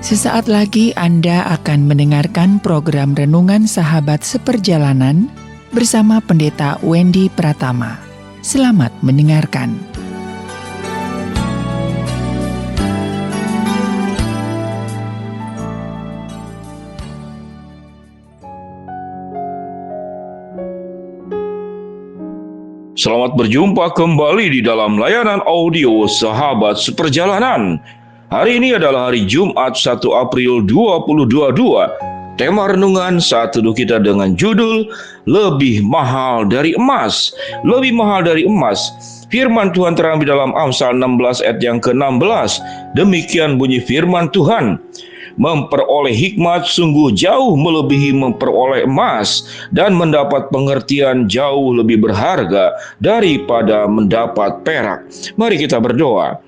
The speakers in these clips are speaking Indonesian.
Sesaat lagi Anda akan mendengarkan program Renungan Sahabat Seperjalanan bersama Pendeta Wendy Pratama. Selamat mendengarkan. Selamat berjumpa kembali di dalam layanan audio Sahabat Seperjalanan. Hari ini adalah hari Jumat 1 April 2022. Tema renungan saat teduh kita dengan judul Lebih Mahal Dari Emas. Lebih mahal dari emas. Firman Tuhan terambil dalam Amsal 16 ayat yang ke-16. Demikian bunyi firman Tuhan. Memperoleh hikmat sungguh jauh melebihi memperoleh emas, dan mendapat pengertian jauh lebih berharga daripada mendapat perak. Mari kita berdoa.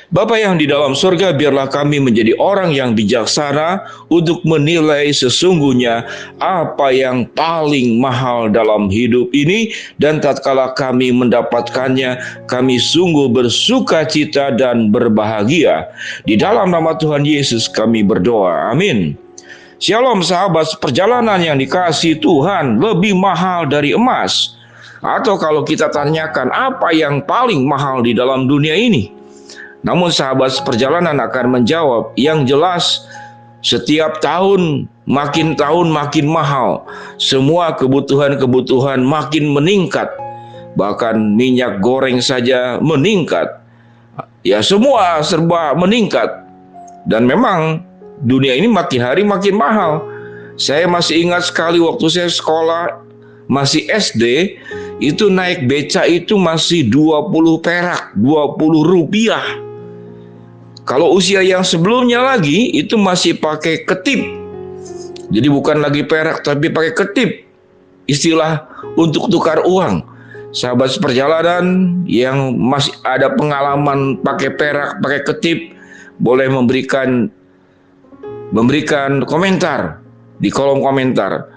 Bapa yang di dalam surga, biarlah kami menjadi orang yang bijaksana untuk menilai sesungguhnya apa yang paling mahal dalam hidup ini, dan tatkala kami mendapatkannya, kami sungguh bersuka cita dan berbahagia. Di dalam nama Tuhan Yesus kami berdoa, amin. Shalom sahabat perjalanan yang dikasihi Tuhan, lebih mahal dari emas. Atau kalau kita tanyakan apa yang paling mahal di dalam dunia ini? Namun sahabat perjalanan akan menjawab, yang jelas setiap tahun makin mahal. Semua kebutuhan makin meningkat. Bahkan minyak goreng saja meningkat. Ya, semua serba meningkat. Dan memang dunia ini makin hari makin mahal. Saya masih ingat sekali waktu saya sekolah masih SD, itu naik beca itu masih 20 perak, 20 rupiah. Kalau usia yang sebelumnya lagi itu masih pakai ketip. Jadi bukan lagi perak tapi pakai ketip. Istilah untuk tukar uang. Sahabat seperjalanan yang masih ada pengalaman pakai perak, pakai ketip, boleh memberikan komentar di kolom komentar.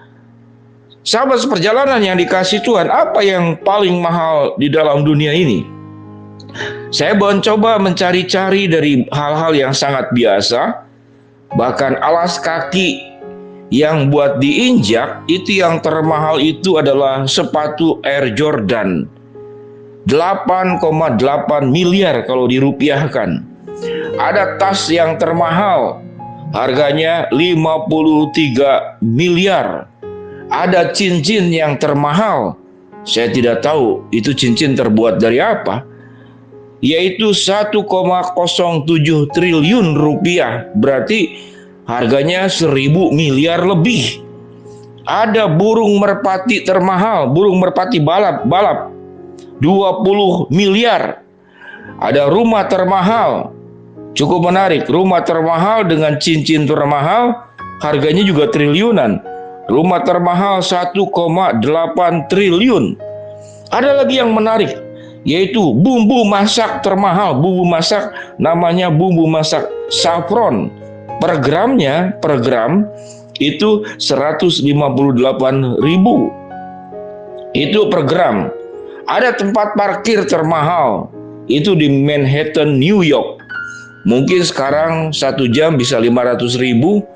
Sahabat seperjalanan yang dikasihi Tuhan, apa yang paling mahal di dalam dunia ini? Saya mencoba mencari-cari dari hal-hal yang sangat biasa. Bahkan alas kaki yang buat diinjak, itu yang termahal itu adalah sepatu Air Jordan. 8,8 miliar kalau dirupiahkan. Ada tas yang termahal, harganya 53 miliar. Ada cincin yang termahal, saya tidak tahu itu cincin terbuat dari apa, yaitu 1,07 triliun rupiah, berarti harganya 1.000 miliar lebih. Ada burung merpati termahal, burung merpati balap 20 miliar. Ada rumah termahal, cukup menarik, rumah termahal dengan cincin termahal, harganya juga triliunan. Rumah termahal 1,8 triliun. Ada lagi yang menarik, yaitu bumbu masak termahal. Bumbu masak namanya bumbu masak saffron. Per gram itu 158.000. Itu per gram. Ada tempat parkir termahal, itu di Manhattan, New York. Mungkin sekarang 1 jam bisa 500.000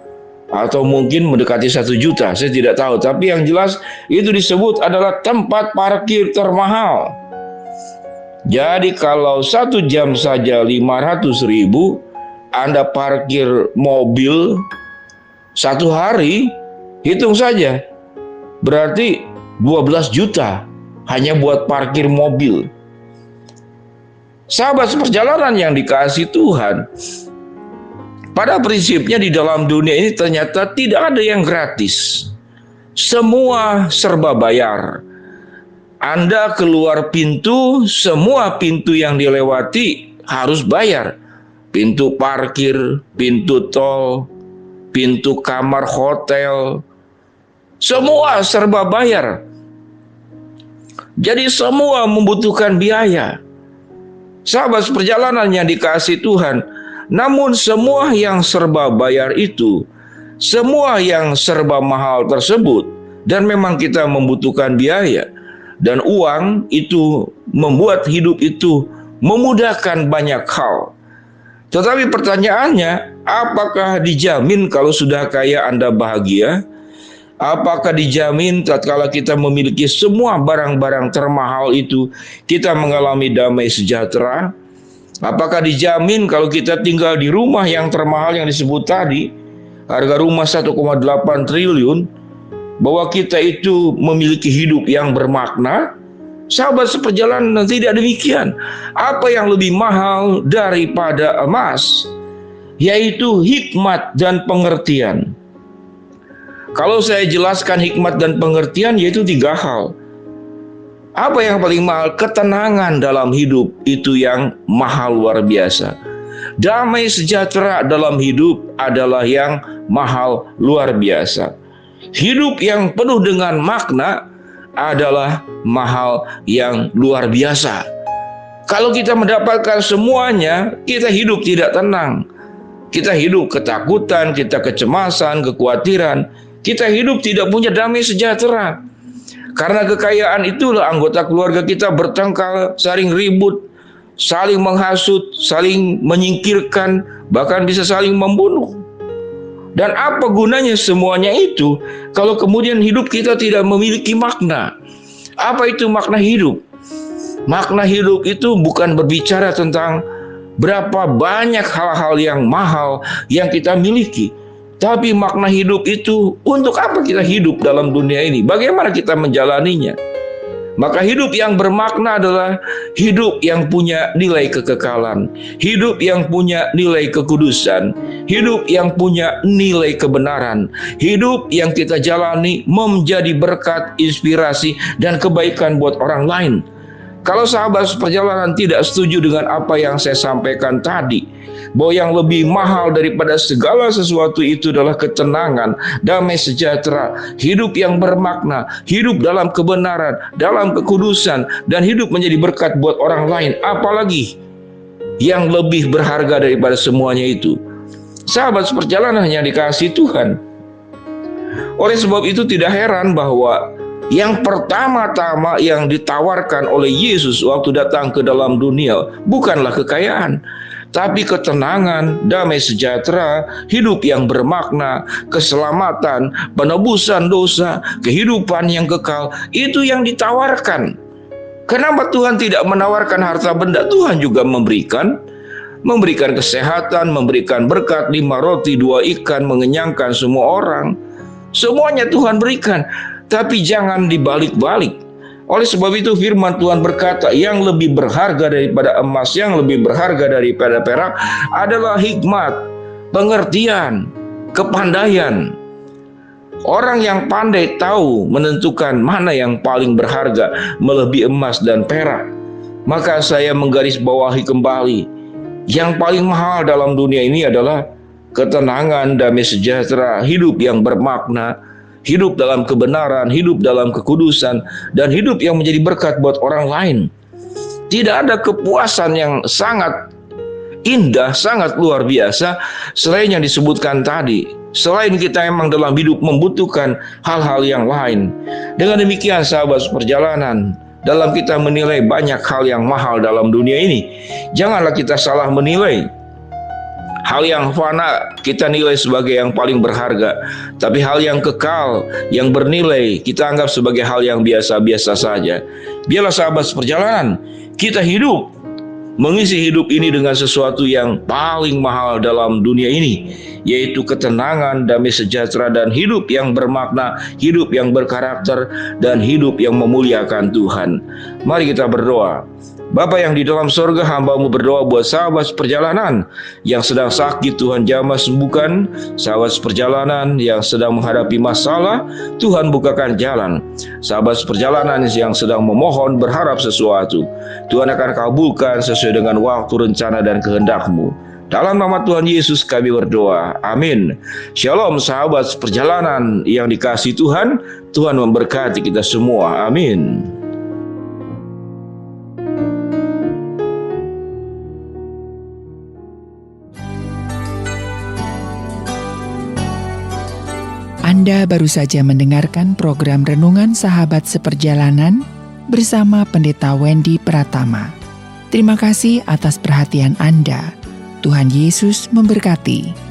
atau mungkin mendekati 1 juta, saya tidak tahu. Tapi yang jelas itu disebut adalah tempat parkir termahal. Jadi kalau 1 jam saja 500.000, Anda parkir mobil 1 hari, hitung saja, berarti 12 juta hanya buat parkir mobil. Sahabat seperjalanan yang dikasihi Tuhan, pada prinsipnya di dalam dunia ini ternyata tidak ada yang gratis. Semua serba bayar. Anda keluar pintu, semua pintu yang dilewati harus bayar. Pintu parkir, pintu tol, pintu kamar hotel, semua serba bayar. Jadi semua membutuhkan biaya. Sahabat perjalanan yang dikasihi Tuhan, namun semua yang serba bayar itu, semua yang serba mahal tersebut, dan memang kita membutuhkan biaya. Dan uang itu membuat hidup itu memudahkan banyak hal. Tetapi pertanyaannya, apakah dijamin kalau sudah kaya Anda bahagia? Apakah dijamin tatkala kita memiliki semua barang-barang termahal itu, kita mengalami damai sejahtera? Apakah dijamin kalau kita tinggal di rumah yang termahal yang disebut tadi, harga rumah 1,8 triliun, bahwa kita itu memiliki hidup yang bermakna? Sahabat seperjalanan, tidak demikian. Apa yang lebih mahal daripada emas? Yaitu hikmat dan pengertian. Kalau saya jelaskan hikmat dan pengertian, yaitu 3 hal. Apa yang paling mahal? Ketenangan dalam hidup, itu yang mahal luar biasa. Damai sejahtera dalam hidup adalah yang mahal luar biasa. Hidup yang penuh dengan makna adalah mahal yang luar biasa. Kalau kita mendapatkan semuanya, kita hidup tidak tenang. Kita hidup ketakutan, kita kecemasan, kekhawatiran. Kita hidup tidak punya damai sejahtera. Karena kekayaan itulah anggota keluarga kita bertengkar, saling ribut, saling menghasut, saling menyingkirkan, bahkan bisa saling membunuh. Dan apa gunanya semuanya itu kalau kemudian hidup kita tidak memiliki makna? Apa itu makna hidup? Makna hidup itu bukan berbicara tentang berapa banyak hal-hal yang mahal yang kita miliki. Tapi makna hidup itu, untuk apa kita hidup dalam dunia ini? Bagaimana kita menjalaninya? Maka hidup yang bermakna adalah hidup yang punya nilai kekekalan, hidup yang punya nilai kekudusan, hidup yang punya nilai kebenaran, hidup yang kita jalani menjadi berkat, inspirasi, dan kebaikan buat orang lain. Kalau sahabat seperjalanan tidak setuju dengan apa yang saya sampaikan tadi, bahwa yang lebih mahal daripada segala sesuatu itu adalah ketenangan, damai sejahtera, hidup yang bermakna, hidup dalam kebenaran, dalam kekudusan, dan hidup menjadi berkat buat orang lain. Apalagi yang lebih berharga daripada semuanya itu? Sahabat seperjalanan yang dikasihi Tuhan, oleh sebab itu tidak heran bahwa yang pertama-tama yang ditawarkan oleh Yesus waktu datang ke dalam dunia bukanlah kekayaan, tapi ketenangan, damai sejahtera, hidup yang bermakna, keselamatan, penebusan dosa, kehidupan yang kekal. Itu yang ditawarkan. Kenapa Tuhan tidak menawarkan harta benda? Tuhan juga memberikan kesehatan, memberikan berkat, 5 roti 2 ikan, mengenyangkan semua orang. Semuanya Tuhan berikan. Tapi jangan dibalik-balik. Oleh sebab itu firman Tuhan berkata, yang lebih berharga daripada emas, yang lebih berharga daripada perak adalah hikmat, pengertian, kepandaian. Orang yang pandai tahu menentukan mana yang paling berharga melebihi emas dan perak. Maka saya menggarisbawahi kembali, yang paling mahal dalam dunia ini adalah ketenangan, damai sejahtera, hidup yang bermakna, hidup dalam kebenaran, hidup dalam kekudusan, dan hidup yang menjadi berkat buat orang lain. Tidak ada kepuasan yang sangat indah, sangat luar biasa selain yang disebutkan tadi. Selain kita memang dalam hidup membutuhkan hal-hal yang lain. Dengan demikian sahabat seperjalanan, dalam kita menilai banyak hal yang mahal dalam dunia ini, janganlah kita salah menilai. Hal yang fana kita nilai sebagai yang paling berharga, tapi hal yang kekal, yang bernilai, kita anggap sebagai hal yang biasa-biasa saja. Biarlah sahabat seperjalanan, kita hidup, mengisi hidup ini dengan sesuatu yang paling mahal dalam dunia ini, yaitu ketenangan, damai sejahtera, dan hidup yang bermakna, hidup yang berkarakter, dan hidup yang memuliakan Tuhan. Mari kita berdoa. Bapa yang di dalam sorga, hamba-Mu berdoa buat sahabat seperjalanan yang sedang sakit, Tuhan jamah sembuhkan. Sahabat seperjalanan yang sedang menghadapi masalah, Tuhan bukakan jalan. Sahabat seperjalanan yang sedang memohon, berharap sesuatu, Tuhan akan kabulkan sesuai dengan waktu, rencana, dan kehendak-Mu. Dalam nama Tuhan Yesus kami berdoa, amin. Shalom sahabat seperjalanan yang dikasihi Tuhan, Tuhan memberkati kita semua, amin. Anda baru saja mendengarkan program Renungan Sahabat Seperjalanan bersama Pendeta Wendy Pratama. Terima kasih atas perhatian Anda. Tuhan Yesus memberkati.